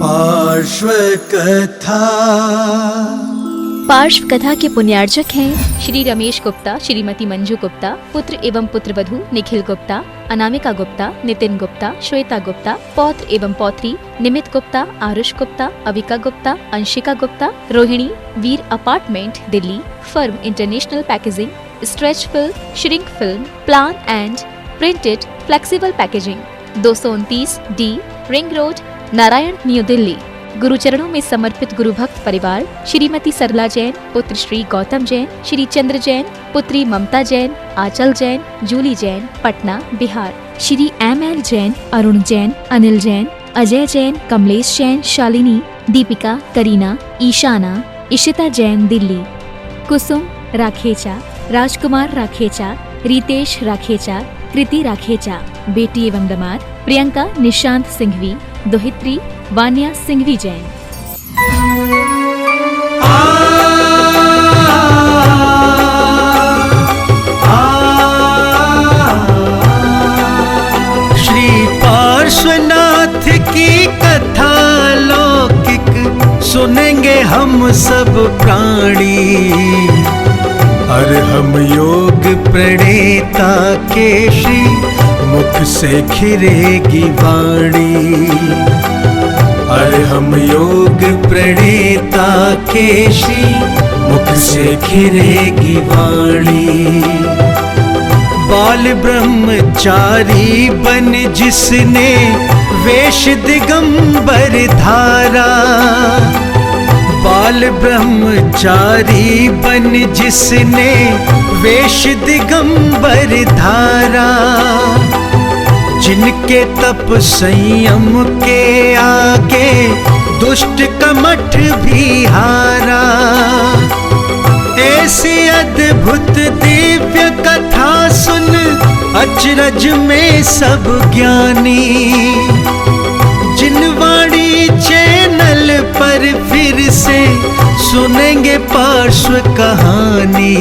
पार्श्व कथा। पार्श्व कथा के पुण्यार्चक हैं श्री रमेश गुप्ता, श्रीमती मंजू गुप्ता, पुत्र एवं पुत्रवधू निखिल गुप्ता, अनामिका गुप्ता, नितिन गुप्ता, श्वेता गुप्ता, पौत्र एवं पौत्री Nimit Gupta, Aarush Gupta, Avika Gupta, Anshika Gupta, Rohini, Veer apartment Delhi, firm international packaging, stretch film, shrink film, plain and printed flexible packaging, 229 D ring road, Narayan, New Delhi. गुरुचरणों में समर्पित गुरु भक्त परिवार श्रीमती सरला जैन, पुत्र श्री गौतम जैन, श्री चंद्र जैन, पुत्री ममता जैन, आंचल जैन, जूली जैन, पटना, बिहार। श्री एम.एल. जैन, अरुण जैन, अनिल जैन, अजय जैन, कमलेश जैन, शालिनी, दीपिका, करीना, ईशाना, इशिता जैन, दिल्ली। कुसुम राखेचा, राजकुमार राखेचा, रितेश राखेचा, कृति राखेचा, बेटी एवं दामाद प्रियंका निशांत सिंघवी, दोहित्री वानिया सिंघवी जैन। श्री पार्श्वनाथ की कथा लौकिक सुनेंगे हम सब प्राणी, और हम योग प्रणेता के श्री मुख से खिरेगी वाणी, और हम योग प्रणेता के श्री मुख से खिरेगी वाणी। बाल ब्रह्मचारी बन जिसने वेश दिगंबर धारा, बाल ब्रह्मचारी बन जिसने वेश दिगंबर धारा, जिनके तप संयम के आगे दुष्ट कमठ भी हारा। ऐसी अद्भुत दिव्य कथा सुन अचरज में सब ज्ञानी, जिन वाणी चैनल पर फिर से सुनेंगे पार्श्व कहानी,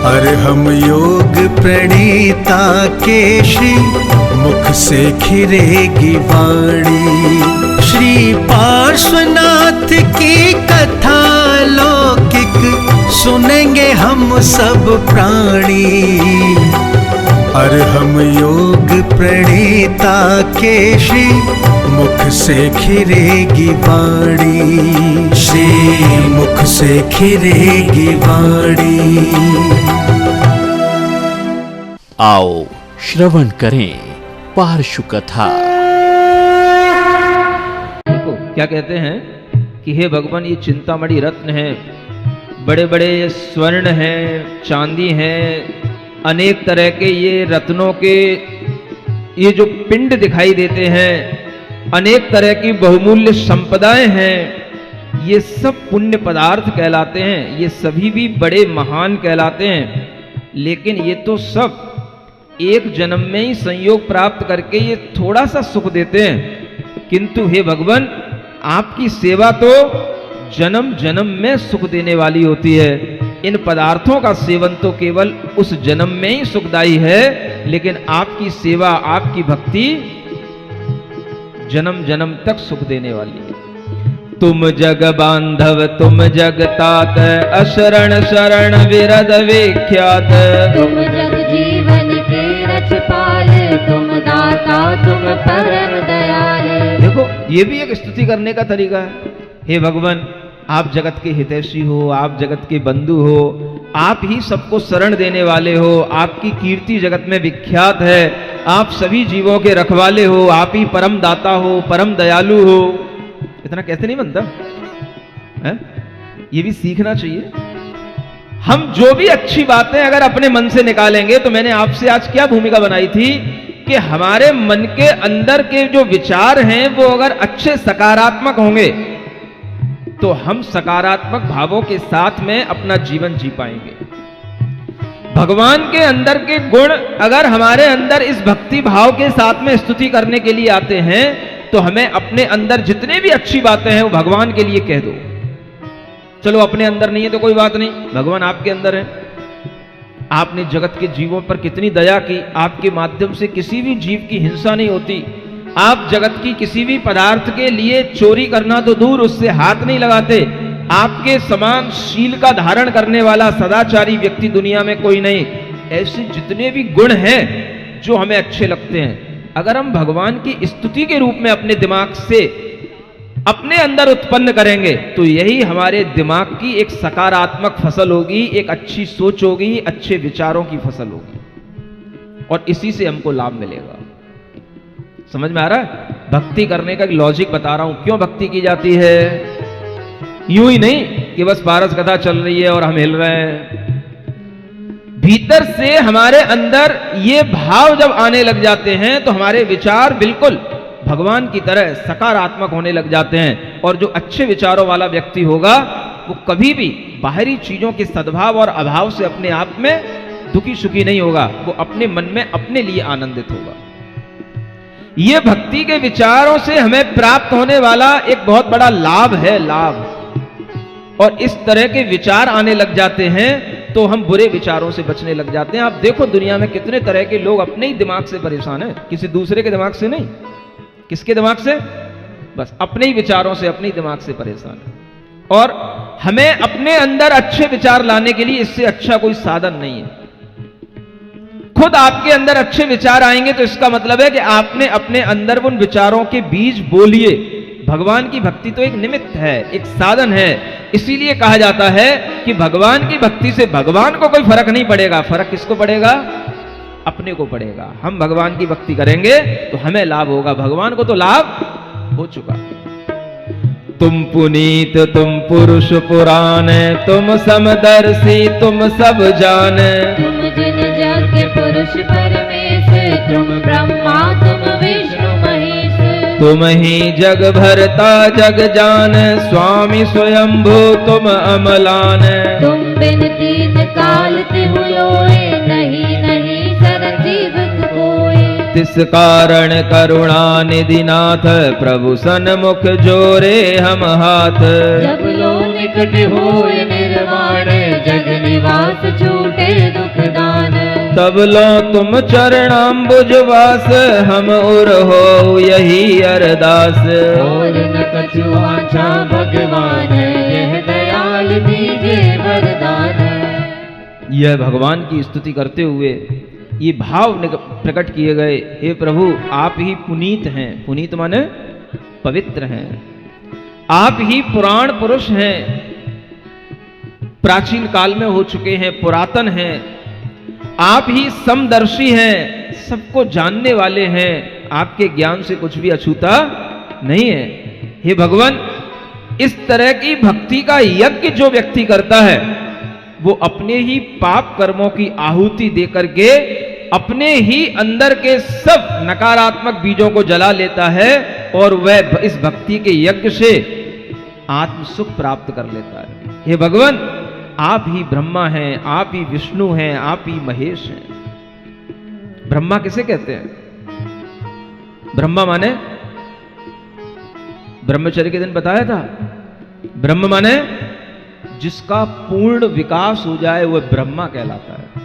और हम योग प्रणेता के श्री मुख से खिरेगी वाणी। श्री पार्श्वनाथ की कथा लौकिक सुनेंगे हम सब प्राणी, और हम योग प्रणेता के श्री मुख से खिरेगी वाणी, श्री मुख से खिरेगी वाणी। आओ श्रवण करें पार्श्व कथा। क्या कहते हैं कि हे भगवान, ये चिंतामणि रत्न है, बड़े बड़े स्वर्ण हैं, चांदी हैं, अनेक तरह के ये रत्नों के ये जो पिंड दिखाई देते हैं, अनेक तरह की बहुमूल्य संपदाएं हैं, ये सब पुण्य पदार्थ कहलाते हैं, ये सभी भी बड़े महान कहलाते हैं। लेकिन ये तो सब एक जन्म में ही संयोग प्राप्त करके ये थोड़ा सा सुख देते हैं, किंतु हे भगवान, आपकी सेवा तो जन्म जन्म में सुख देने वाली होती है। इन पदार्थों का सेवन तो केवल उस जन्म में ही सुखदायी है, लेकिन आपकी सेवा, आपकी भक्ति जन्म जन्म तक सुख देने वाली है। तुम जग बांधव तुम जग तात, अशरण शरण विरद विख्यात, तुम जग जीवन के रछपाल, तुम दाता तुम परम दयाल। देखो, ये भी एक स्तुति करने का तरीका है। हे भगवान, आप जगत के हितैषी हो, आप जगत के बंधु हो, आप ही सबको शरण देने वाले हो, आपकी कीर्ति जगत में विख्यात है, आप सभी जीवों के रखवाले हो, आप ही परम दाता हो, परम दयालु हो। इतना कैसे नहीं बनता है? ये भी सीखना चाहिए। हम जो भी अच्छी बातें अगर अपने मन से निकालेंगे, तो मैंने आपसे आज क्या भूमिका बनाई थी कि हमारे मन के अंदर के जो विचार हैं वो अगर अच्छे सकारात्मक होंगे, तो हम सकारात्मक भावों के साथ में अपना जीवन जी पाएंगे। भगवान के अंदर के गुण अगर हमारे अंदर इस भक्ति भाव के साथ में स्तुति करने के लिए आते हैं, तो हमें अपने अंदर जितने भी अच्छी बातें हैं वो भगवान के लिए कह दो। चलो अपने अंदर नहीं है तो कोई बात नहीं, भगवान आपके अंदर है। आपने जगत के जीवों पर कितनी दया की, आपके माध्यम से किसी भी जीव की हिंसा नहीं होती, आप जगत की किसी भी पदार्थ के लिए चोरी करना तो दूर, उससे हाथ नहीं लगाते। आपके समान शील का धारण करने वाला सदाचारी व्यक्ति दुनिया में कोई नहीं। ऐसे जितने भी गुण हैं जो हमें अच्छे लगते हैं, अगर हम भगवान की स्तुति के रूप में अपने दिमाग से अपने अंदर उत्पन्न करेंगे तो यही हमारे दिमाग की एक सकारात्मक फसल होगी, एक अच्छी सोच होगी, अच्छे विचारों की फसल होगी, और इसी से हमको लाभ मिलेगा। समझ में आ रहा है? भक्ति करने का एक लॉजिक बता रहा हूं, क्यों भक्ति की जाती है। यूं ही नहीं कि बस पारस कथा चल रही है और हम हिल रहे हैं। भीतर से हमारे अंदर ये भाव जब आने लग जाते हैं तो हमारे विचार बिल्कुल भगवान की तरह सकारात्मक होने लग जाते हैं। और जो अच्छे विचारों वाला व्यक्ति होगा वो कभी भी बाहरी चीजों के सद्भाव और अभाव से अपने आप में दुखी सुखी नहीं होगा, वो अपने मन में अपने लिए आनंदित होगा। ये भक्ति के विचारों से हमें प्राप्त होने वाला एक बहुत बड़ा लाभ है, लाभ। और इस तरह के विचार आने लग जाते हैं तो हम बुरे विचारों से बचने लग जाते हैं। आप देखो दुनिया में कितने तरह के लोग अपने ही दिमाग से परेशान हैं, किसी दूसरे के दिमाग से नहीं। किसके दिमाग से? बस अपने ही विचारों से, अपने ही दिमाग से परेशान है। और हमें अपने अंदर अच्छे विचार लाने के लिए इससे अच्छा कोई साधन नहीं है। खुद आपके अंदर अच्छे विचार आएंगे तो इसका मतलब है कि आपने अपने अंदर उन विचारों के बीज बोलिए। भगवान की भक्ति तो एक निमित्त है, एक साधन है। इसीलिए कहा जाता है कि भगवान की भक्ति से भगवान को कोई फर्क नहीं पड़ेगा, फर्क किसको पड़ेगा? अपने को पड़ेगा। हम भगवान की भक्ति करेंगे तो हमें लाभ होगा, भगवान को तो लाभ हो चुका। तुम पुनीत, तुम पुरुष पुराण, तुम समदर्शी, तुम सब जाने। तुम जिन जग के पुरुष परमेश, तुम ब्रह्मा, तुम विष्णु महेश। तुम ही जग भरता जग जान, स्वामी स्वयंभू तुम अमलान। तुम बिन तीन काल तिहु लोए, नहीं नहीं शरण जीवक कोय। तिस कारण करुणा निधि नाथ, प्रभु सन्मुख जोरे हम हाथ। जब लो निकट होए निर्वाण, जग निवास छूटे दुख दान। तब लो तुम चरणाम्बुज वास, हम उर हो यही अरदास। और न कछु आछा भगवान, यह दयाल दीजे वरदान। यह भगवान की स्तुति करते हुए ये भाव प्रकट किए गए, हे प्रभु आप ही पुनीत हैं। पुनीत माने पवित्र हैं। आप ही पुराण पुरुष हैं, प्राचीन काल में हो चुके हैं, पुरातन हैं। आप ही समदर्शी हैं, सबको जानने वाले हैं। आपके ज्ञान से कुछ भी अछूता नहीं है। हे भगवान, इस तरह की भक्ति का यज्ञ जो व्यक्ति करता है वो अपने ही पाप कर्मों की आहुति देकर के अपने ही अंदर के सब नकारात्मक बीजों को जला लेता है और वह इस भक्ति के यज्ञ से आत्म सुख प्राप्त कर लेता है। हे भगवान, आप ही ब्रह्मा हैं, आप ही विष्णु हैं, आप ही महेश हैं। ब्रह्मा किसे कहते हैं? ब्रह्मा माने ब्रह्मचर्य के दिन बताया था, ब्रह्म माने जिसका पूर्ण विकास हो जाए वह ब्रह्मा कहलाता है।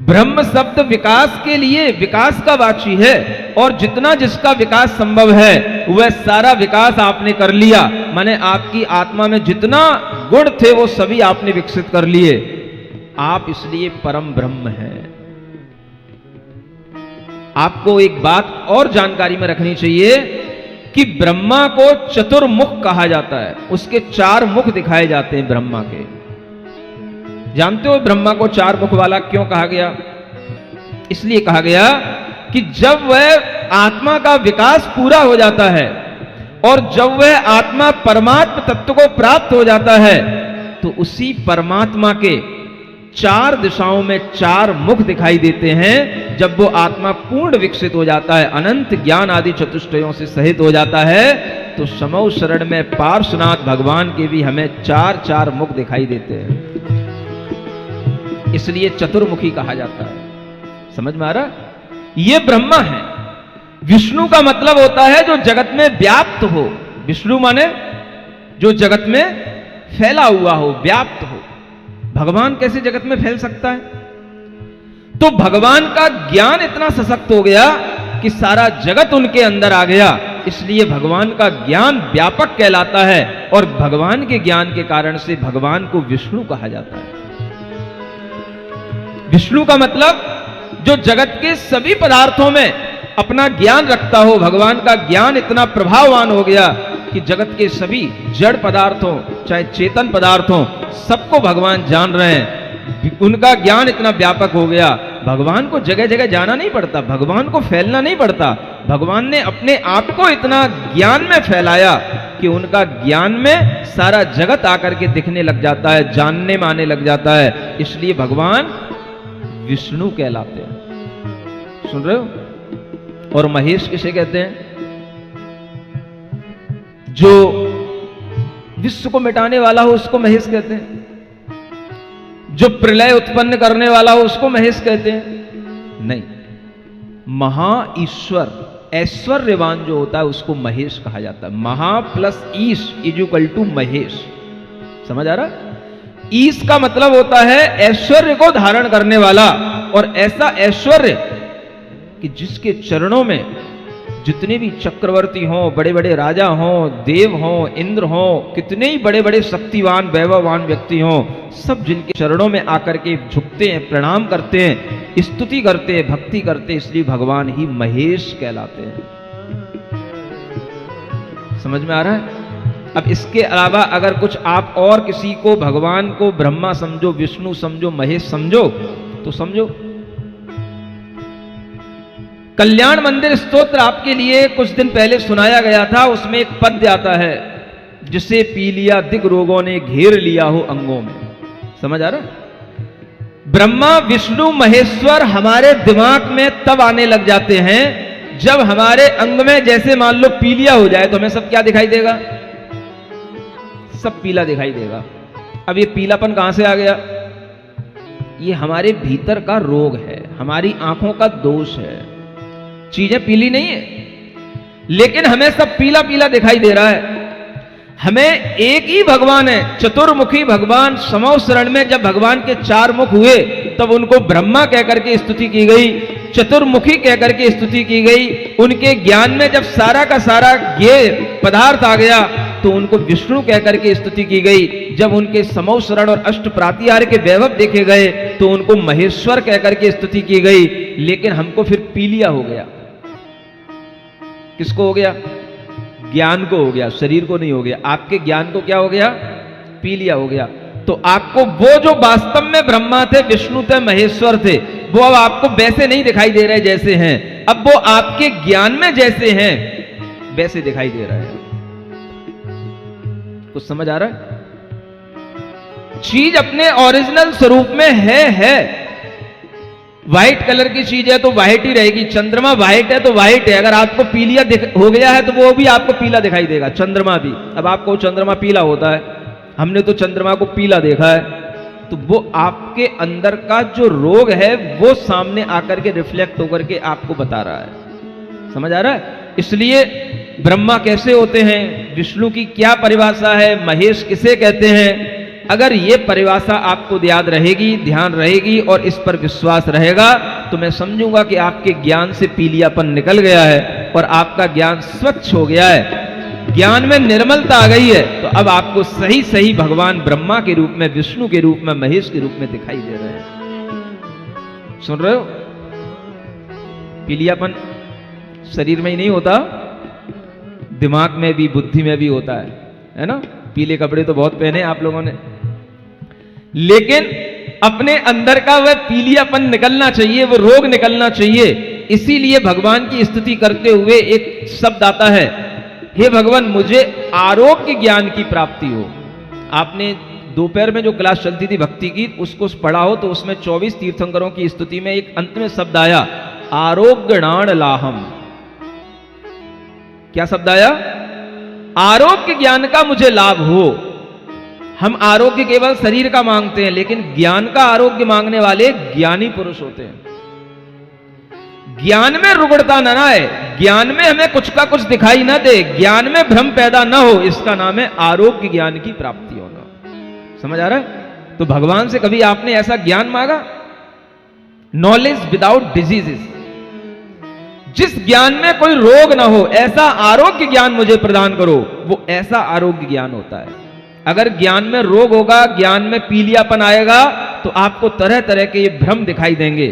ब्रह्म शब्द विकास के लिए, विकास का वाची है, और जितना जिसका विकास संभव है वह सारा विकास आपने कर लिया। माने आपकी आत्मा में जितना गुण थे वो सभी आपने विकसित कर लिए। आप इसलिए परम ब्रह्म हैं। आपको एक बात और जानकारी में रखनी चाहिए कि ब्रह्मा को चतुर्मुख कहा जाता है। उसके 4 मुख दिखाए जाते हैं ब्रह्मा के। जानते हो ब्रह्मा को 4 मुख वाला क्यों कहा गया? इसलिए कहा गया कि जब वह आत्मा का विकास पूरा हो जाता है और जब वह आत्मा परमात्मा तत्व को प्राप्त हो जाता है तो उसी परमात्मा के 4 दिशाओं में 4 मुख दिखाई देते हैं। जब वो आत्मा पूर्ण विकसित हो जाता है, अनंत ज्ञान आदि चतुष्टयों से सहित हो जाता है, तो समौ शरण में पार्श्वनाथ भगवान के भी हमें 4 मुख दिखाई देते हैं। इसलिए चतुर्मुखी कहा जाता है। समझ में आ रहा? ये ब्रह्मा है। विष्णु का मतलब होता है जो जगत में व्याप्त हो। विष्णु माने जो जगत में फैला हुआ हो, व्याप्त हो। भगवान कैसे जगत में फैल सकता है? तो भगवान का ज्ञान इतना सशक्त हो गया कि कि सारा जगत उनके अंदर आ गया। इसलिए भगवान का ज्ञान व्यापक कहलाता है और भगवान के ज्ञान के कारण से भगवान को विष्णु कहा जाता है। विष्णु का मतलब जो जगत के सभी पदार्थों में अपना ज्ञान रखता हो। भगवान का ज्ञान इतना प्रभाववान हो गया कि जगत के सभी जड़ पदार्थों चाहे चेतन पदार्थों सबको भगवान जान रहे हैं। उनका ज्ञान इतना व्यापक हो गया, भगवान को जगह जगह जाना नहीं पड़ता, भगवान को फैलना नहीं पड़ता। भगवान ने अपने आप को इतना ज्ञान में फैलाया कि उनका ज्ञान में सारा जगत आकर के दिखने लग जाता है, जानने में आने लग जाता है। इसलिए भगवान विष्णु कहलाते हैं। सुन रहे हो? और महेश किसे कहते हैं? जो विश्व को मिटाने वाला हो उसको महेश कहते हैं। जो प्रलय उत्पन्न करने वाला हो उसको महेश कहते हैं? नहीं, महा ईश्वर ऐश्वर्यवान जो होता है उसको महेश कहा जाता है। महा प्लस ईश इज इक्वल टू महेश। समझ आ रहा? ईश का मतलब होता है ऐश्वर्य को धारण करने वाला, और ऐसा ऐश्वर्य कि जिसके चरणों में जितने भी चक्रवर्ती हों, बड़े बड़े राजा हों, देव हों, इंद्र हों, कितने ही बड़े बड़े शक्तिवान वैभववान व्यक्ति हों, सब जिनके चरणों में आकर के झुकते हैं, प्रणाम करते हैं, स्तुति करते हैं, भक्ति करते हैं, इसलिए भगवान ही महेश कहलाते हैं। समझ में आ रहा है? अब इसके अलावा अगर कुछ आप और किसी को भगवान को ब्रह्मा समझो, विष्णु समझो, महेश समझो तो समझो। कल्याण मंदिर स्तोत्र आपके लिए कुछ दिन पहले सुनाया गया था। उसमें एक पद्य आता है, जिसे पी लिया दिग रोगों ने घेर लिया हो अंगों में। समझ आ रहा? ब्रह्मा विष्णु महेश्वर हमारे दिमाग में तब आने लग जाते हैं जब हमारे अंग में जैसे मान लो पीलिया हो जाए तो हमें सब क्या दिखाई देगा? सब पीला दिखाई देगा। अब ये पीलापन कहां से आ गया? ये हमारे भीतर का रोग है, हमारी आंखों का दोष है। चीजें पीली नहीं है, लेकिन हमें सब पीला पीला दिखाई दे रहा है। हमें एक ही भगवान है, चतुर्मुखी भगवान। समौ शरण में जब भगवान के 4 मुख हुए तब उनको ब्रह्मा कहकर के स्तुति की गई, चतुर्मुखी कहकर के स्तुति की गई। उनके ज्ञान में जब सारा का सारा ये पदार्थ आ गया तो उनको विष्णु कहकर के स्तुति की गई। जब उनके समौ शरण और अष्ट प्रातिहार्य के वैभव देखे गए तो उनको महेश्वर कहकर के स्तुति की गई। लेकिन हमको फिर पीलिया हो गया। किसको हो गया? ज्ञान को हो गया, शरीर को नहीं हो गया। आपके ज्ञान को क्या हो गया? पीलिया हो गया। तो आपको वो जो वास्तव में ब्रह्मा थे, विष्णु थे, महेश्वर थे, वो अब आपको वैसे नहीं दिखाई दे रहे जैसे हैं। अब वो आपके ज्ञान में जैसे हैं वैसे दिखाई दे रहे हैं। कुछ समझ आ रहा है? चीज अपने ओरिजिनल स्वरूप में है। व्हाइट कलर की चीज है तो व्हाइट ही रहेगी। चंद्रमा व्हाइट है तो व्हाइट है। अगर आपको पीलिया हो गया है तो वो भी आपको पीला दिखाई देगा, चंद्रमा भी। अब आपको चंद्रमा पीला होता है, हमने तो चंद्रमा को पीला देखा है, तो वो आपके अंदर का जो रोग है वो सामने आकर के रिफ्लेक्ट होकर के आपको बता रहा है। समझ आ रहा है? इसलिए ब्रह्मा कैसे होते हैं, विष्णु की क्या परिभाषा है, महेश किसे कहते हैं, अगर ये परिभाषा आपको याद रहेगी, ध्यान रहेगी और इस पर विश्वास रहेगा तो मैं समझूंगा कि आपके ज्ञान से पीलियापन निकल गया है और आपका ज्ञान स्वच्छ हो गया है, ज्ञान में निर्मलता आ गई है। तो अब आपको सही सही भगवान ब्रह्मा के रूप में, विष्णु के रूप में, महेश के रूप में दिखाई दे रहे हैं। सुन रहे हो? पीलियापन शरीर में ही नहीं होता, दिमाग में भी, बुद्धि में भी होता है ना? पीले कपड़े तो बहुत पहने आप लोगों ने, लेकिन अपने अंदर का वह पीलियापन निकलना चाहिए, वो रोग निकलना चाहिए। इसीलिए भगवान की स्तुति करते हुए एक शब्द आता है, हे भगवान मुझे आरोग्य ज्ञान की प्राप्ति हो। आपने दोपहर में जो क्लास चलती थी भक्ति की, उसको पढ़ा हो तो उसमें 24 तीर्थंकरों की स्तुति में एक अंत में शब्द आया, आरोग्यणाण लाहम। क्या शब्द आया? आरोग्य ज्ञान का मुझे लाभ हो। हम आरोग्य केवल शरीर का मांगते हैं, लेकिन ज्ञान का आरोग्य मांगने वाले ज्ञानी पुरुष होते हैं। ज्ञान में रुगड़ता न आए, ज्ञान में हमें कुछ का कुछ दिखाई ना दे, ज्ञान में भ्रम पैदा ना हो, इसका नाम है आरोग्य ज्ञान की प्राप्ति होना। समझ आ रहा है? तो भगवान से कभी आपने ऐसा ज्ञान मांगा? Knowledge without diseases. जिस ज्ञान में कोई रोग ना हो, ऐसा आरोग्य ज्ञान मुझे प्रदान करो, वो ऐसा आरोग्य ज्ञान होता है। अगर ज्ञान में रोग होगा, ज्ञान में पीलियापन आएगा, तो आपको तरह तरह के ये भ्रम दिखाई देंगे।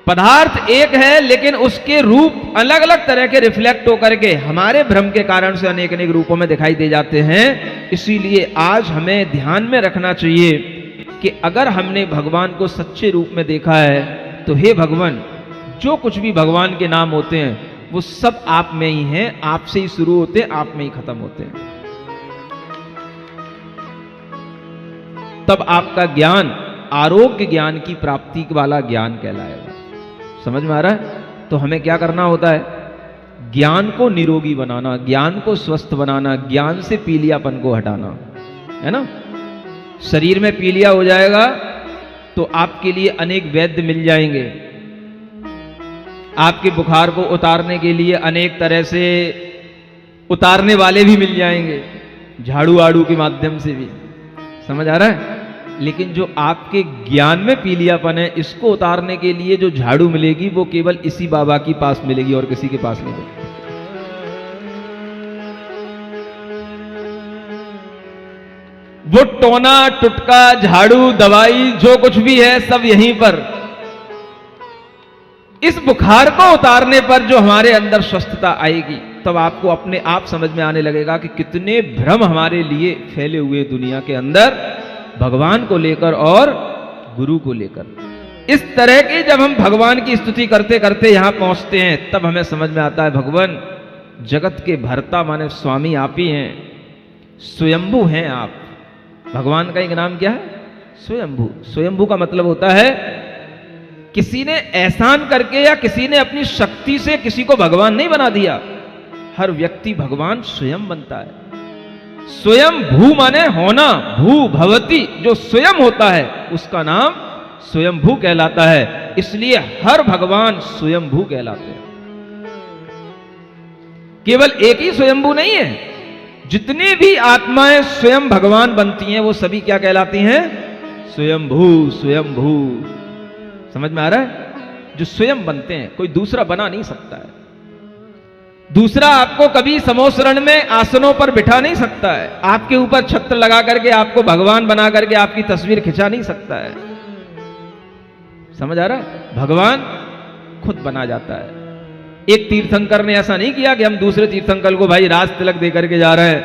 पदार्थ एक है, लेकिन उसके रूप अलग अलग तरह के रिफ्लेक्ट होकर के हमारे भ्रम के कारण से अनेक अनेक रूपों में दिखाई दे जाते हैं। इसीलिए आज हमें ध्यान में रखना चाहिए कि अगर हमने भगवान को सच्चे रूप में देखा है, तो हे भगवान, जो कुछ भी भगवान के नाम होते हैं वो सब आप में ही हैं, आपसे ही शुरू होते हैं, आप में ही खत्म होते हैं। तब आपका ज्ञान आरोग्य ज्ञान की प्राप्ति वाला ज्ञान कहलाएगा। समझ में आ रहा है? तो हमें क्या करना होता है? ज्ञान को निरोगी बनाना, ज्ञान को स्वस्थ बनाना, ज्ञान से पीलियापन को हटाना, है ना। शरीर में पीलिया हो जाएगा तो आपके लिए अनेक वैद्य मिल जाएंगे, आपके बुखार को उतारने के लिए अनेक तरह से उतारने वाले भी मिल जाएंगे, झाड़ू आड़ू के माध्यम से भी। समझ आ रहा है? लेकिन जो आपके ज्ञान में पीलियापन है, इसको उतारने के लिए जो झाड़ू मिलेगी वो केवल इसी बाबा के पास मिलेगी और किसी के पास नहीं मिलेगी। वो टोना टुटका झाड़ू दवाई जो कुछ भी है सब यहीं पर। इस बुखार को उतारने पर जो हमारे अंदर स्वस्थता आएगी, तब आपको अपने आप समझ में आने लगेगा कि कितने भ्रम हमारे लिए फैले हुए दुनिया के अंदर, भगवान को लेकर और गुरु को लेकर। इस तरह की जब हम भगवान की स्तुति करते करते यहां पहुंचते हैं, तब हमें समझ में आता है भगवान जगत के भरता माने स्वामी आप ही हैं, स्वयंभू हैं आप। भगवान का एक नाम क्या है? स्वयंभू। स्वयंभू का मतलब होता है किसी ने एहसान करके या किसी ने अपनी शक्ति से किसी को भगवान नहीं बना दिया। हर व्यक्ति भगवान स्वयं बनता है। स्वयं भू माने होना, भू भवती, जो स्वयं होता है उसका नाम स्वयंभू कहलाता है। इसलिए हर भगवान स्वयंभू कहलाते हैं। केवल एक ही स्वयंभू नहीं है, जितनी भी आत्माएं स्वयं भगवान बनती हैं वो सभी क्या कहलाती हैं? स्वयंभू। स्वयंभू समझ में आ रहा है? जो स्वयं बनते हैं, कोई दूसरा बना नहीं सकता है। दूसरा आपको कभी समोसरण में आसनों पर बिठा नहीं सकता है, आपके ऊपर छत्र लगा करके आपको भगवान बना करके आपकी तस्वीर खिंचा नहीं सकता है। समझ आ रहा है? भगवान खुद बना जाता है। एक तीर्थंकर ने ऐसा नहीं किया कि हम दूसरे तीर्थंकर को भाई राज तिलक दे करके जा रहे हैं,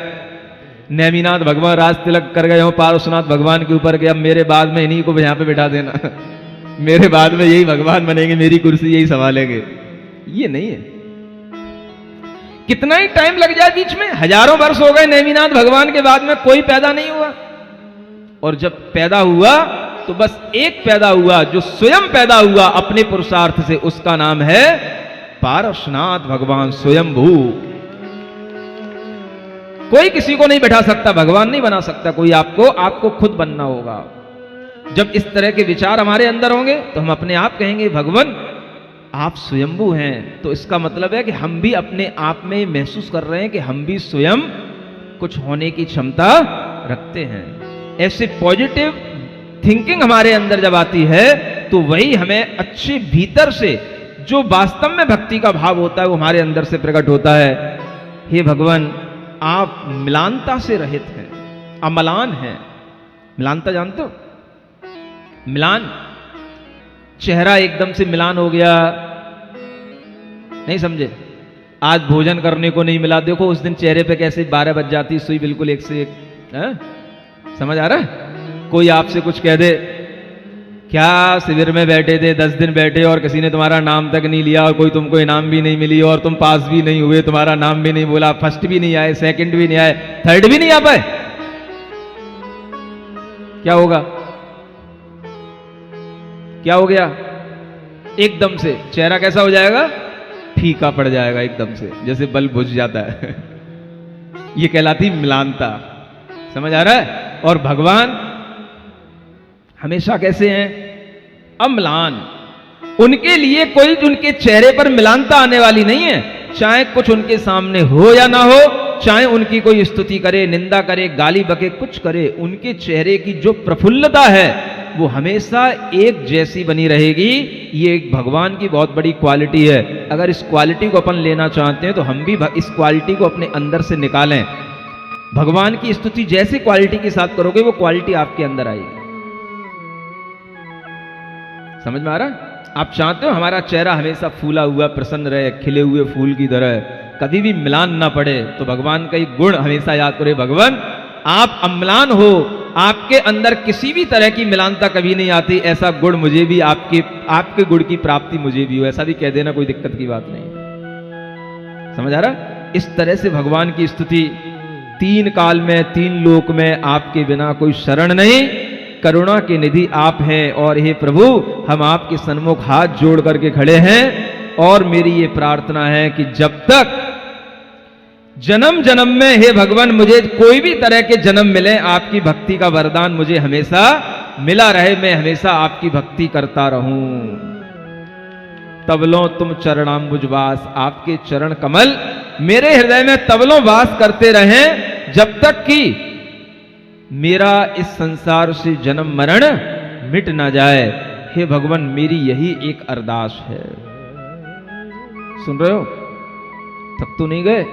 नेमिनाथ भगवान राज तिलक कर गए हो पारसनाथ भगवान के ऊपर के, अब मेरे बाद में इन्हीं को यहां पे बिठा देना मेरे बाद में यही भगवान बनेंगे, मेरी कुर्सी यही संभालेंगे। ये नहीं है। कितना ही टाइम लग जाए, बीच में हजारों वर्ष हो गए नेमिनाथ भगवान के बाद में कोई पैदा नहीं हुआ, और जब पैदा हुआ तो बस एक पैदा हुआ जो स्वयं पैदा हुआ अपने पुरुषार्थ से, उसका नाम है पारसनाथ भगवान स्वयंभू। कोई किसी को नहीं बैठा सकता, भगवान नहीं बना सकता कोई आपको खुद बनना होगा। जब इस तरह के विचार हमारे अंदर होंगे तो हम अपने आप कहेंगे भगवान आप स्वयंभू हैं। तो इसका मतलब है कि हम भी अपने आप में महसूस कर रहे हैं कि हम भी स्वयं कुछ होने की क्षमता रखते हैं। ऐसे पॉजिटिव थिंकिंग हमारे अंदर जब आती है तो वही हमें अच्छे भीतर से जो वास्तव में भक्ति का भाव होता है वो हमारे अंदर से प्रकट होता है। हे भगवान आप मिलानता से रहित हैं, अमलान हैं। मिलानता जानते हो? मिलान, चेहरा एकदम से मिलान हो गया, नहीं समझे? आज भोजन करने को नहीं मिला, देखो उस दिन चेहरे पे कैसे 12 बज जाती, सुई बिल्कुल एक से एक है? समझ आ रहा है? कोई आपसे कुछ कह दे, क्या शिविर में बैठे थे 10 दिन बैठे और किसी ने तुम्हारा नाम तक नहीं लिया और कोई तुमको इनाम भी नहीं मिली और तुम पास भी नहीं हुए, तुम्हारा नाम भी नहीं बोला, फर्स्ट भी नहीं आए, सेकंड भी नहीं आए, थर्ड भी नहीं आ पाए, क्या होगा? क्या हो गया? एकदम से चेहरा कैसा हो जाएगा? फीका पड़ जाएगा एकदम से, जैसे बल्ब बुझ जाता है ये कहलाती मिलानता। समझ आ रहा है? और भगवान हमेशा कैसे हैं? अम्लान। उनके लिए कोई उनके चेहरे पर मिलानता आने वाली नहीं है, चाहे कुछ उनके सामने हो या ना हो, चाहे उनकी कोई स्तुति करे, निंदा करे, गाली बके, कुछ करे, उनके चेहरे की जो प्रफुल्लता है वो हमेशा एक जैसी बनी रहेगी। ये एक भगवान की बहुत बड़ी क्वालिटी है। अगर इस क्वालिटी को अपन लेना चाहते हैं तो हम भी इस क्वालिटी को अपने अंदर से निकालें। भगवान की स्तुति जैसी क्वालिटी के साथ करोगे वो क्वालिटी आपके अंदर आएगी। समझ में आ रहा? आप चाहते हो हमारा चेहरा हमेशा फूला हुआ प्रसन्न रहे, खिले हुए फूल की तरह, कभी भी मिलान ना पड़े, तो भगवान का एक गुण हमेशा याद करो, भगवान आप अम्लान हो, आपके अंदर किसी भी तरह की मिलानता कभी नहीं आती, ऐसा गुण मुझे भी, आपके गुण की प्राप्ति मुझे भी हो, ऐसा भी कह देना, कोई दिक्कत की बात नहीं। समझ आ रहा? इस तरह से भगवान की स्तुति, तीन काल में तीन लोक में आपके बिना कोई शरण नहीं, करुणा के निधि आप हैं। और हे प्रभु, हम आपके सन्मुख हाथ जोड़ करके खड़े हैं और मेरी ये प्रार्थना है कि जब तक जन्म जन्म में हे भगवान मुझे कोई भी तरह के जन्म मिले, आपकी भक्ति का वरदान मुझे हमेशा मिला रहे, मैं हमेशा आपकी भक्ति करता रहूं। तबलों तुम चरणाम्बुजवास, आपके चरण कमल मेरे हृदय में तबलों वास करते रहें, जब तक कि मेरा इस संसार से जन्म मरण मिट ना जाए। हे भगवान, मेरी यही एक अरदास है। सुन रहे हो? थक तो नहीं गए?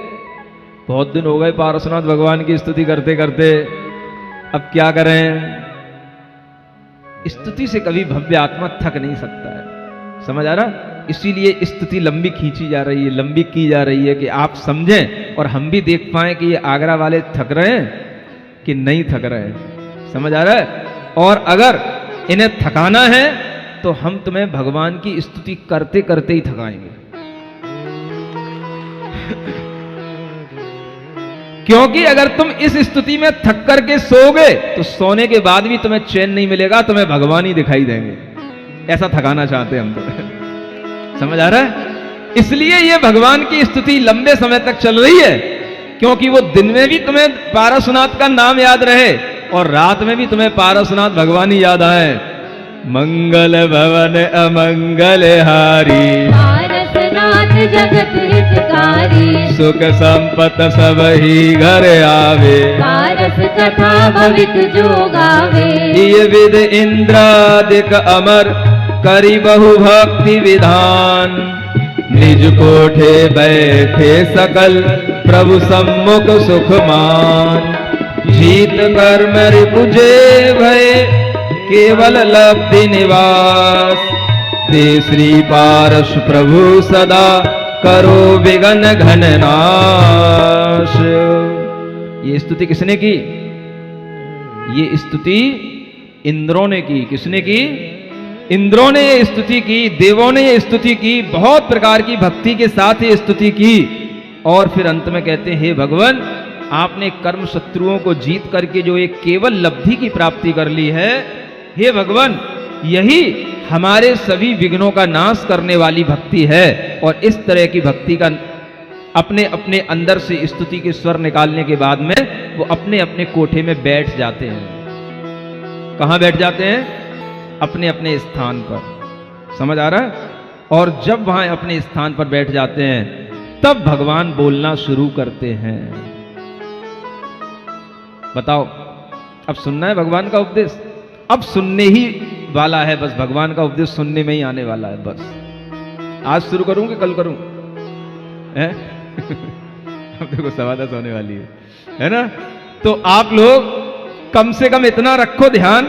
बहुत दिन हो गए पार्श्वनाथ भगवान की स्तुति करते करते, अब क्या करें? स्तुति से कभी भव्य आत्मा थक नहीं सकता है। समझ आ रहा? इसीलिए स्तुति लंबी खींची जा रही है, लंबी की जा रही है कि आप समझें और हम भी देख पाएं कि ये आगरा वाले थक रहे हैं कि नहीं थक रहे हैं। समझ आ रहा है? और अगर इन्हें थकाना है तो हम तुम्हें भगवान की स्तुति करते करते ही थकाएंगे। क्योंकि अगर तुम इस स्तुति में थक करके सोओगे तो सोने के बाद भी तुम्हें चैन नहीं मिलेगा, तुम्हें भगवान ही दिखाई देंगे। ऐसा थकाना चाहते हैं हम तुम्हें। समझ आ रहा है? इसलिए ये भगवान की स्तुति लंबे समय तक चल रही है, क्योंकि वो दिन में भी तुम्हें पारसनाथ का नाम याद रहे और रात में भी तुम्हें पारसनाथ भगवान ही याद आए। मंगल भवन अमंगल हारी, पारसनाथ जगत हितकारी, सुख संपत सब ही घर आवे, पारस कथा भवित जो गावे। ये विद इंद्रादिक अमर करी बहु भक्ति विधान, निज कोठे बैठे सकल प्रभु सम्मुख सुख मान। जीत कर मेरे पुजे भय केवल लब्धि निवास, ते श्री पारस प्रभु सदा करो विघन घन नाश। ये स्तुति किसने की? ये स्तुति इंद्रों ने की। किसने की? इंद्रों ने ये स्तुति की, देवों ने ये स्तुति की, बहुत प्रकार की भक्ति के साथ ये स्तुति की। और फिर अंत में कहते हैं, हे भगवान, आपने कर्म शत्रुओं को जीत करके जो एक केवल लब्धि की प्राप्ति कर ली है, हे भगवान, यही हमारे सभी विघ्नों का नाश करने वाली भक्ति है। और इस तरह की भक्ति का अपने अपने अंदर से स्तुति के स्वर निकालने के बाद में वो अपने अपने कोठे में बैठ जाते हैं। कहां बैठ जाते हैं? अपने अपने स्थान पर। समझ आ रहा है? और जब वहां अपने स्थान पर बैठ जाते हैं तब भगवान बोलना शुरू करते हैं। बताओ, अब सुनना है भगवान का उपदेश? अब सुनने ही वाला है, बस भगवान का उपदेश सुनने में ही आने वाला है। बस आज शुरू करूं कि कल करूं? है? अब देखो 10:15 होने वाली है ना? तो आप लोग कम से कम इतना रखो ध्यान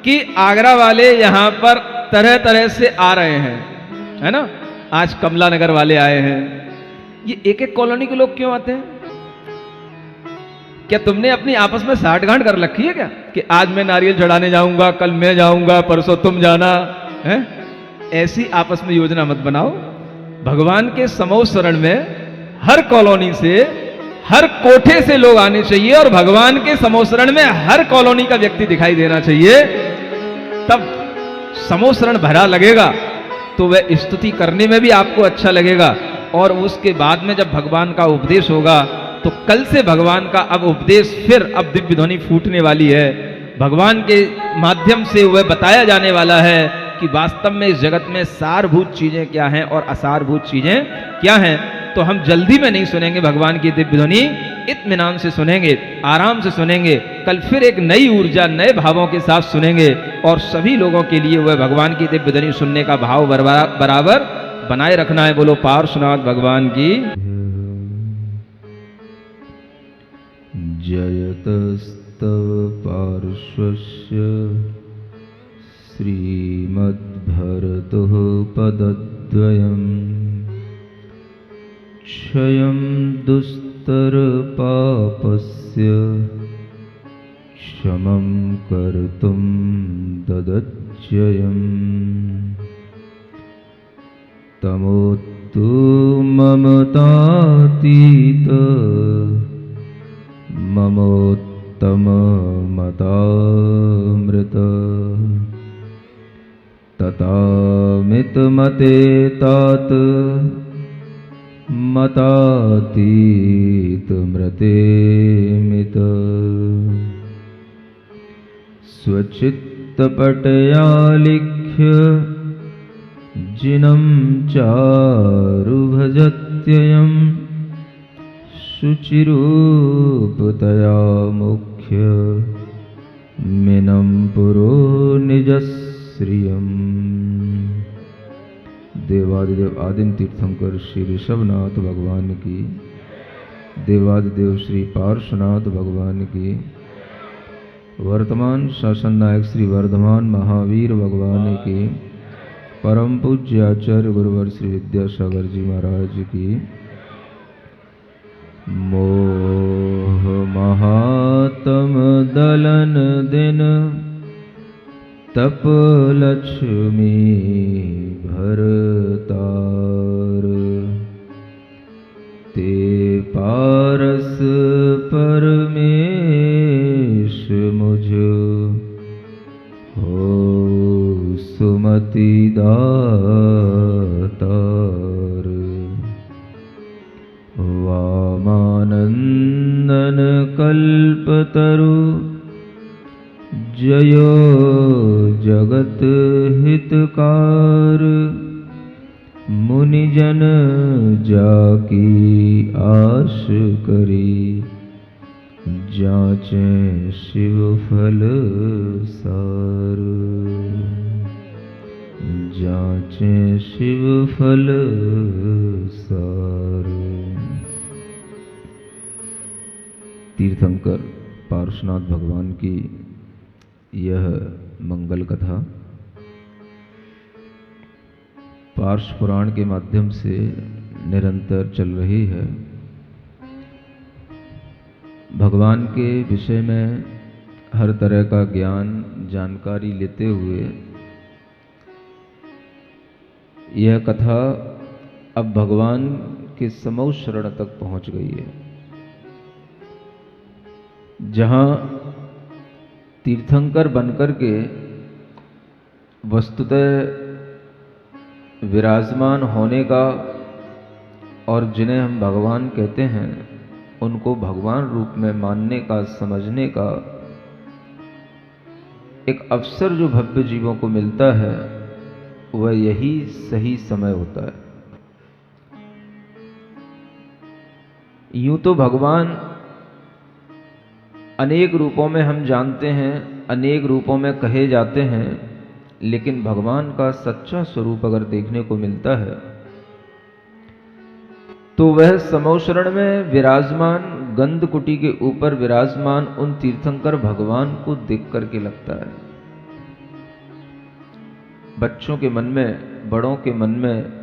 कि आगरा वाले यहां पर तरह तरह से आ रहे हैं, है ना? आज कमला नगर वाले आए हैं। ये एक एक कॉलोनी के लोग क्यों आते हैं? क्या तुमने अपनी आपस में साठगांठ कर रखी है क्या कि आज मैं नारियल चढ़ाने जाऊंगा, कल मैं जाऊंगा, परसों तुम जाना है? ऐसी आपस में योजना मत बनाओ। भगवान के समोह शरण में हर कॉलोनी से, हर कोठे से लोग आने चाहिए और भगवान के समोह शरण में हर कॉलोनी का व्यक्ति दिखाई देना चाहिए। तब समोह शरण भरा लगेगा तो वह स्तुति करने में भी आपको अच्छा लगेगा। और उसके बाद में जब भगवान का उपदेश होगा तो कल से भगवान का अब उपदेश फिर अब दिव्य ध्वनि फूटने वाली है। भगवान के माध्यम से वह बताया जाने वाला है कि वास्तव में इस जगत में सारभूत चीजें क्या हैं और असारभूत चीजें क्या हैं। तो हम जल्दी में नहीं सुनेंगे भगवान की दिव्य ध्वनि, इत्मीनान से सुनेंगे, आराम से सुनेंगे, कल फिर एक नई ऊर्जा, नए भावों के साथ सुनेंगे और सभी लोगों के लिए वह भगवान की दिव्य ध्वनि सुनने का भाव बराबर बनाए रखना है। बोलो पार्श्वनाथ भगवान की। जयतस्तव पार्श्वस्य श्रीमद्भरतुः पदद्वयम् क्षयं दुस्तरपापस्य क्षमं कर्तुं ददच्ययम् तमोत्तु ममतातीत ममोत्तममतामृत ततामितमते तात मतातीतमृतेमित स्वचित्तपटयालिख्य जिनं चारुभजत्ययं शुचिरूपतया मुख्य मिनं पुरो निजश्रियम्। देवादिदेव आदिम तीर्थंकर श्री ऋषभनाथ भगवान की, देवादिदेव श्री पार्श्वनाथ भगवान की, वर्तमान शासन नायक श्री वर्धमान महावीर भगवान की, परम पूज्य आचार्य गुरुवर श्री विद्यासागर जी महाराज की, मोह महात्म दलन दिन तप लक्ष्मी भरतार ते पारस परमेश मुझ हो सुमति दातार वामानंदन कल्पतरु जयो जगत हितकार मुनिजन जाकी आश करी जाचे शिव फल सार जाचे शिव फल सार। तीर्थंकर पार्श्वनाथ भगवान की यह मंगल कथा पार्श्व पुराण के माध्यम से निरंतर चल रही है। भगवान के विषय में हर तरह का ज्ञान जानकारी लेते हुए यह कथा अब भगवान के समूह शरण तक पहुंच गई है, जहां तीर्थंकर बनकर के वस्तुतः विराजमान होने का और जिन्हें हम भगवान कहते हैं उनको भगवान रूप में मानने का, समझने का एक अवसर जो भव्य जीवों को मिलता है वह यही सही समय होता है। यूं तो भगवान अनेक रूपों में हम जानते हैं, अनेक रूपों में कहे जाते हैं, लेकिन भगवान का सच्चा स्वरूप अगर देखने को मिलता है तो वह समौशरण में विराजमान, गंध कुटी के ऊपर विराजमान उन तीर्थंकर भगवान को देख करके लगता है। बच्चों के मन में, बड़ों के मन में,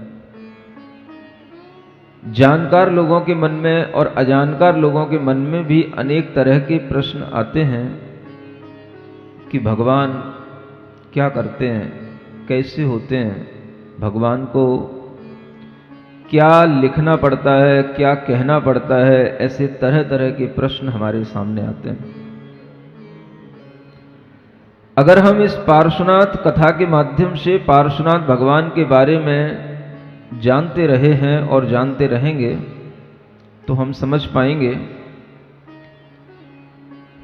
जानकार लोगों के मन में और अजानकार लोगों के मन में भी अनेक तरह के प्रश्न आते हैं कि भगवान क्या करते हैं, कैसे होते हैं, भगवान को क्या लिखना पड़ता है, क्या कहना पड़ता है। ऐसे तरह तरह के प्रश्न हमारे सामने आते हैं। अगर हम इस पार्श्वनाथ कथा के माध्यम से पार्श्वनाथ भगवान के बारे में जानते रहे हैं और जानते रहेंगे तो हम समझ पाएंगे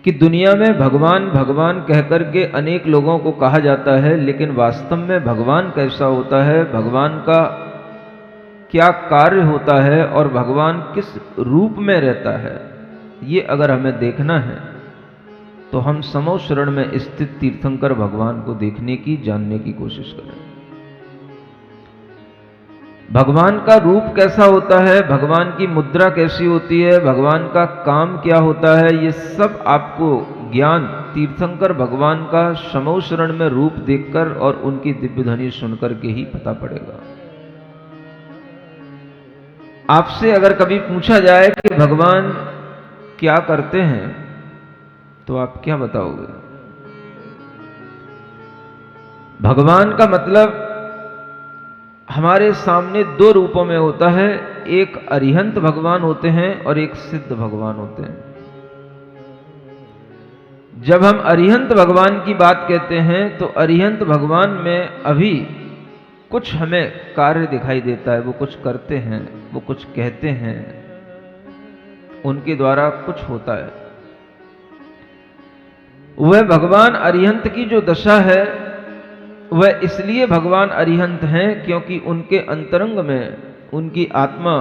कि दुनिया में भगवान भगवान कहकर के अनेक लोगों को कहा जाता है, लेकिन वास्तव में भगवान कैसा होता है, भगवान का क्या कार्य होता है और भगवान किस रूप में रहता है, ये अगर हमें देखना है तो हम समो शरण में स्थित तीर्थंकर भगवान को देखने की, जानने की कोशिश करें। भगवान का रूप कैसा होता है, भगवान की मुद्रा कैसी होती है, भगवान का काम क्या होता है, ये सब आपको ज्ञान तीर्थंकर भगवान का समो शरण में रूप देखकर और उनकी दिव्य ध्वनि सुनकर के ही पता पड़ेगा। आपसे अगर कभी पूछा जाए कि भगवान क्या करते हैं तो आप क्या बताओगे? भगवान का मतलब हमारे सामने दो रूपों में होता है, एक अरिहंत भगवान होते हैं और एक सिद्ध भगवान होते हैं। जब हम अरिहंत भगवान की बात कहते हैं तो अरिहंत भगवान में अभी कुछ हमें कार्य दिखाई देता है, वो कुछ करते हैं, वो कुछ कहते हैं, उनके द्वारा कुछ होता है। वह भगवान अरिहंत की जो दशा है वह इसलिए भगवान अरिहंत हैं क्योंकि उनके अंतरंग में उनकी आत्मा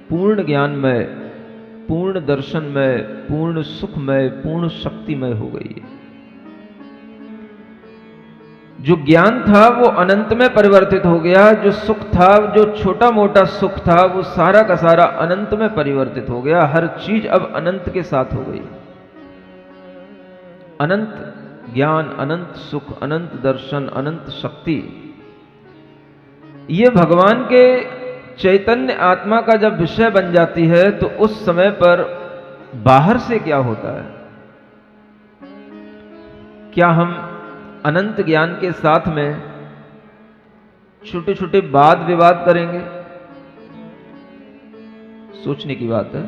पूर्ण ज्ञानमय, पूर्ण दर्शनमय, पूर्ण सुखमय, पूर्ण शक्तिमय हो गई है। जो ज्ञान था वो अनंत में परिवर्तित हो गया, जो सुख था, जो छोटा मोटा सुख था, वो सारा का सारा अनंत में परिवर्तित हो गया। हर चीज अब अनंत के साथ हो गई। अनंत ज्ञान, अनंत सुख, अनंत दर्शन, अनंत शक्ति, ये भगवान के चैतन्य आत्मा का जब विषय बन जाती है तो उस समय पर बाहर से क्या होता है? क्या हम अनंत ज्ञान के साथ में छोटे छोटे वाद विवाद करेंगे? सोचने की बात है।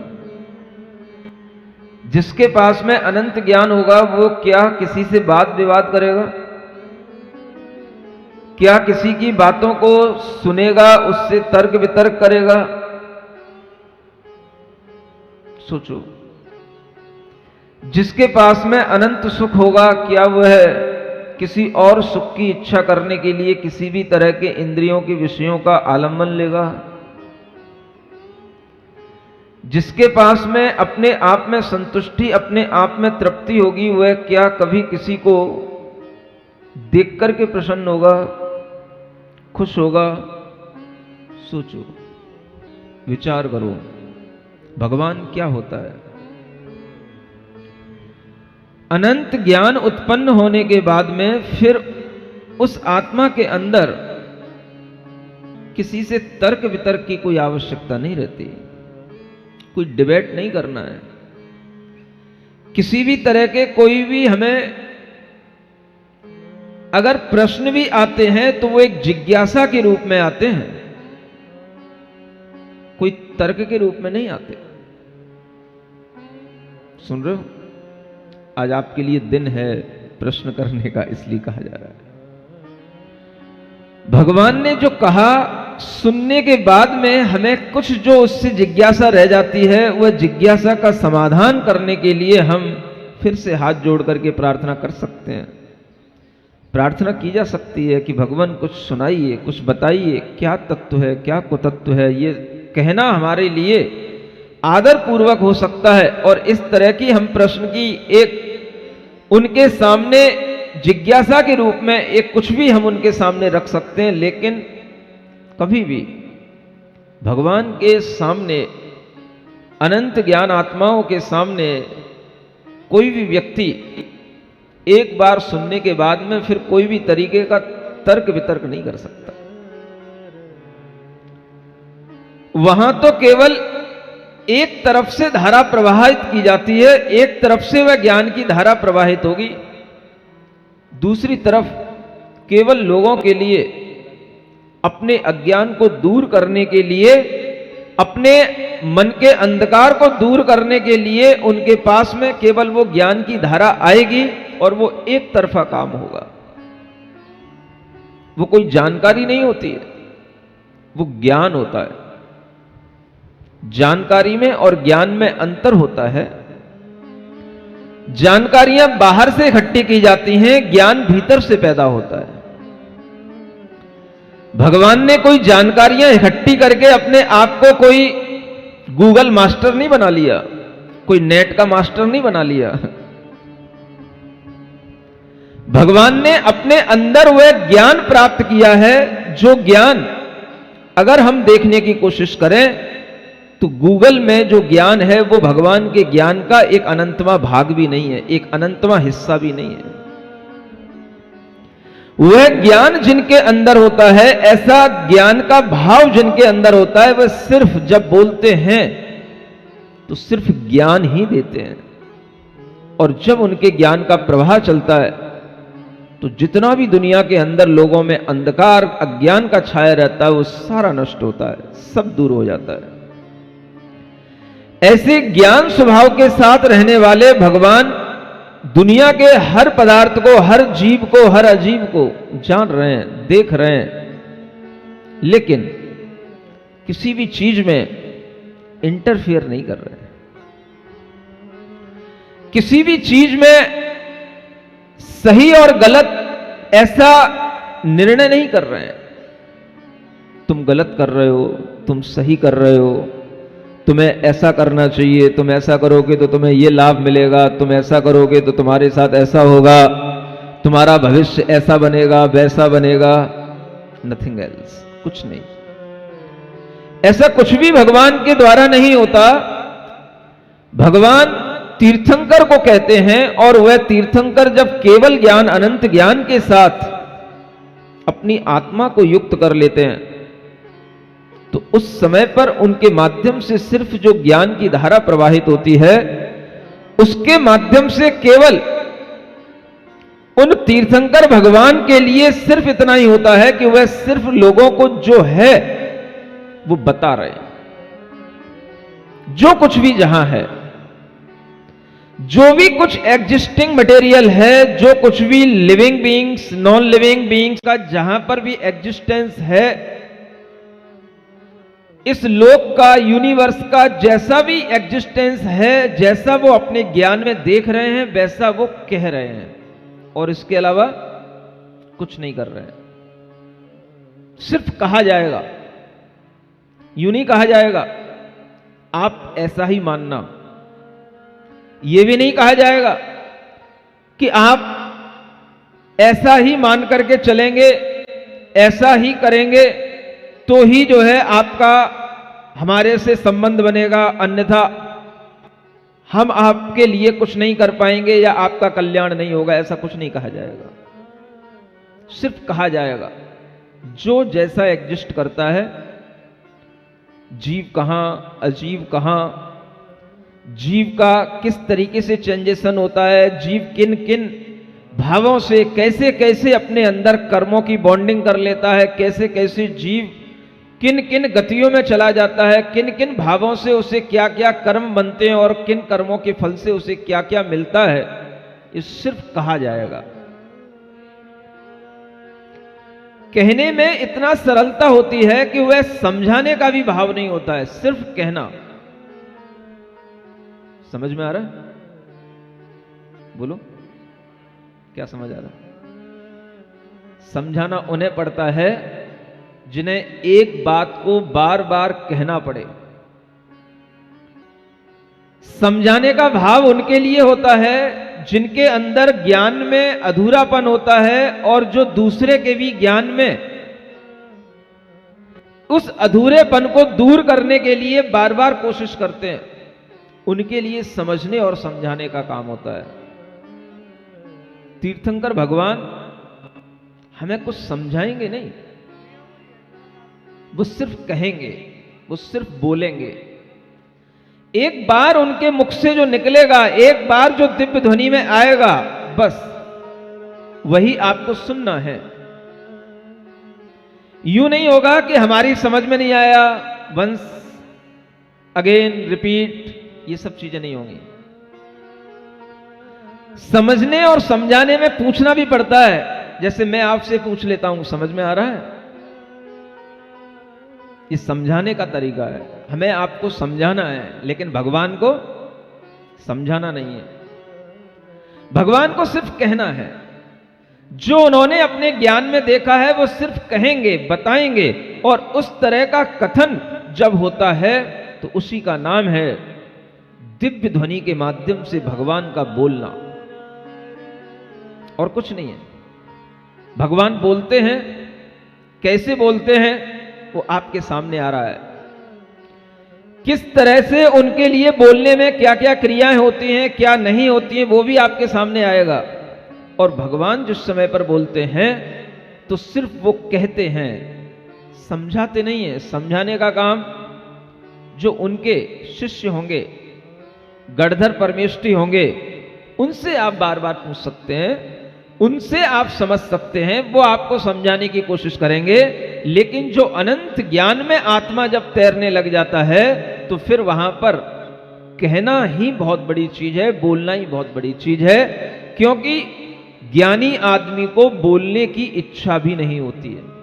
जिसके पास में अनंत ज्ञान होगा वो क्या किसी से वाद विवाद करेगा? क्या किसी की बातों को सुनेगा, उससे तर्क वितर्क करेगा? सोचो। जिसके पास में अनंत सुख होगा क्या वह किसी और सुख की इच्छा करने के लिए किसी भी तरह के इंद्रियों के विषयों का आलंबन लेगा? जिसके पास में अपने आप में संतुष्टि, अपने आप में तृप्ति होगी, वह क्या कभी किसी को देख करके प्रसन्न होगा, खुश होगा? सोचो, विचार करो, भगवान क्या होता है? अनंत ज्ञान उत्पन्न होने के बाद में फिर उस आत्मा के अंदर किसी से तर्क वितर्क की कोई आवश्यकता नहीं रहती, कोई डिबेट नहीं करना है। किसी भी तरह के कोई भी हमें अगर प्रश्न भी आते हैं तो वो एक जिज्ञासा के रूप में आते हैं, कोई तर्क के रूप में नहीं आते। सुन रहे हो? आज आपके लिए दिन है प्रश्न करने का, इसलिए कहा जा रहा है। भगवान ने जो कहा, सुनने के बाद में हमें कुछ जो उससे जिज्ञासा रह जाती है, वह जिज्ञासा का समाधान करने के लिए हम फिर से हाथ जोड़ करके प्रार्थना कर सकते हैं। प्रार्थना की जा सकती है कि भगवान कुछ सुनाइए, कुछ बताइए, क्या तत्व है, क्या कुतत्व है। ये कहना हमारे लिए आदर पूर्वक हो सकता है और इस तरह की हम प्रश्न की एक उनके सामने जिज्ञासा के रूप में एक कुछ भी हम उनके सामने रख सकते हैं। लेकिन कभी भी भगवान के सामने, अनंत ज्ञान आत्माओं के सामने कोई भी व्यक्ति एक बार सुनने के बाद में फिर कोई भी तरीके का तर्क वितर्क नहीं कर सकता। वहां तो केवल एक तरफ से धारा प्रवाहित की जाती है, एक तरफ से वह ज्ञान की धारा प्रवाहित होगी, दूसरी तरफ केवल लोगों के लिए अपने अज्ञान को दूर करने के लिए, अपने मन के अंधकार को दूर करने के लिए उनके पास में केवल वो ज्ञान की धारा आएगी और वो एक तरफा काम होगा। वो कोई जानकारी नहीं होती है, वो ज्ञान होता है। जानकारी में और ज्ञान में अंतर होता है। जानकारियां बाहर से इकट्ठी की जाती हैं, ज्ञान भीतर से पैदा होता है। भगवान ने कोई जानकारियां इकट्ठी करके अपने आप को कोई गूगल मास्टर नहीं बना लिया, कोई नेट का मास्टर नहीं बना लिया। भगवान ने अपने अंदर वह ज्ञान प्राप्त किया है, जो ज्ञान अगर हम देखने की कोशिश करें तो गूगल में जो ज्ञान है वो भगवान के ज्ञान का एक अनंतवां भाग भी नहीं है, एक अनंतवां हिस्सा भी नहीं है। वह ज्ञान जिनके अंदर होता है, ऐसा ज्ञान का भाव जिनके अंदर होता है, वह सिर्फ जब बोलते हैं तो सिर्फ ज्ञान ही देते हैं, और जब उनके ज्ञान का प्रवाह चलता है तो जितना भी दुनिया के अंदर लोगों में अंधकार अज्ञान का छाया रहता है वो सारा नष्ट होता है, सब दूर हो जाता है। ऐसे ज्ञान स्वभाव के साथ रहने वाले भगवान दुनिया के हर पदार्थ को, हर जीव को, हर अजीव को जान रहे हैं, देख रहे हैं, लेकिन किसी भी चीज में इंटरफेयर नहीं कर रहे हैं, किसी भी चीज में सही और गलत ऐसा निर्णय नहीं कर रहे हैं। तुम गलत कर रहे हो, तुम सही कर रहे हो, तुम्हें ऐसा करना चाहिए, तुम ऐसा करोगे तो तुम्हें यह लाभ मिलेगा, तुम ऐसा करोगे तो तुम्हारे साथ ऐसा होगा, तुम्हारा भविष्य ऐसा बनेगा, वैसा बनेगा। नथिंग एल्स, कुछ नहीं। ऐसा कुछ भी भगवान के द्वारा नहीं होता। भगवान तीर्थंकर को कहते हैं, और वह तीर्थंकर जब केवल ज्ञान, अनंत ज्ञान के साथ अपनी आत्मा को युक्त कर लेते हैं तो उस समय पर उनके माध्यम से सिर्फ जो ज्ञान की धारा प्रवाहित होती है, उसके माध्यम से केवल उन तीर्थंकर भगवान के लिए सिर्फ इतना ही होता है कि वह सिर्फ लोगों को जो है वो बता रहे हैं। जो कुछ भी जहां है, जो भी कुछ एग्जिस्टिंग मटेरियल है, जो कुछ भी living beings, non living beings का जहां पर भी एग्जिस्टेंस है, इस लोक का, यूनिवर्स का जैसा भी एग्जिस्टेंस है, जैसा वो अपने ज्ञान में देख रहे हैं वैसा वो कह रहे हैं, और इसके अलावा कुछ नहीं कर रहे हैं। सिर्फ कहा जाएगा, यूं नहीं कहा जाएगा आप ऐसा ही मानना, यह भी नहीं कहा जाएगा कि आप ऐसा ही मान करके चलेंगे, ऐसा ही करेंगे तो ही जो है आपका हमारे से संबंध बनेगा, अन्यथा हम आपके लिए कुछ नहीं कर पाएंगे या आपका कल्याण नहीं होगा। ऐसा कुछ नहीं कहा जाएगा। सिर्फ कहा जाएगा जो जैसा एग्जिस्ट करता है, जीव कहां, अजीव कहां, जीव का किस तरीके से चेंजेशन होता है, जीव किन किन भावों से कैसे कैसे अपने अंदर कर्मों की बॉन्डिंग कर लेता है, कैसे कैसे जीव किन किन गतियों में चला जाता है, किन किन भावों से उसे क्या क्या कर्म बनते हैं और किन कर्मों के फल से उसे क्या क्या मिलता है, ये सिर्फ कहा जाएगा। कहने में इतना सरलता होती है कि वह समझाने का भी भाव नहीं होता है, सिर्फ कहना। समझ में आ रहा है? बोलो, क्या समझ आ रहा है? समझाना उन्हें पड़ता है जिन्हें एक बात को बार बार कहना पड़े। समझाने का भाव उनके लिए होता है जिनके अंदर ज्ञान में अधूरापन होता है और जो दूसरे के भी ज्ञान में उस अधूरेपन को दूर करने के लिए बार बार कोशिश करते हैं। उनके लिए समझने और समझाने का काम होता है। तीर्थंकर भगवान हमें कुछ समझाएंगे नहीं, वो सिर्फ कहेंगे, वो सिर्फ बोलेंगे। एक बार उनके मुख से जो निकलेगा, एक बार जो दिव्य ध्वनि में आएगा, बस वही आपको सुनना है। यूं नहीं होगा कि हमारी समझ में नहीं आया, वंस अगेन रिपीट, ये सब चीजें नहीं होंगी। समझने और समझाने में पूछना भी पड़ता है। जैसे मैं आपसे पूछ लेता हूं, समझ में आ रहा है? ये समझाने का तरीका है। हमें आपको समझाना है, लेकिन भगवान को समझाना नहीं है। भगवान को सिर्फ कहना है। जो उन्होंने अपने ज्ञान में देखा है वो सिर्फ कहेंगे, बताएंगे, और उस तरह का कथन जब होता है तो उसी का नाम है दिव्य ध्वनि के माध्यम से भगवान का बोलना, और कुछ नहीं है। भगवान बोलते हैं, कैसे बोलते हैं वो आपके सामने आ रहा है। किस तरह से उनके लिए बोलने में क्या क्या क्रियाएं होती हैं, क्या नहीं होती हैं, वो भी आपके सामने आएगा। और भगवान जिस समय पर बोलते हैं तो सिर्फ वो कहते हैं, समझाते नहीं है। समझाने का काम जो उनके शिष्य होंगे, गढ़धर परमेष्ठी होंगे, उनसे आप बार बार पूछ सकते हैं, उनसे आप समझ सकते हैं, वो आपको समझाने की कोशिश करेंगे। लेकिन जो अनंत ज्ञान में आत्मा जब तैरने लग जाता है तो फिर वहां पर कहना ही बहुत बड़ी चीज है, बोलना ही बहुत बड़ी चीज है। क्योंकि ज्ञानी आदमी को बोलने की इच्छा भी नहीं होती है।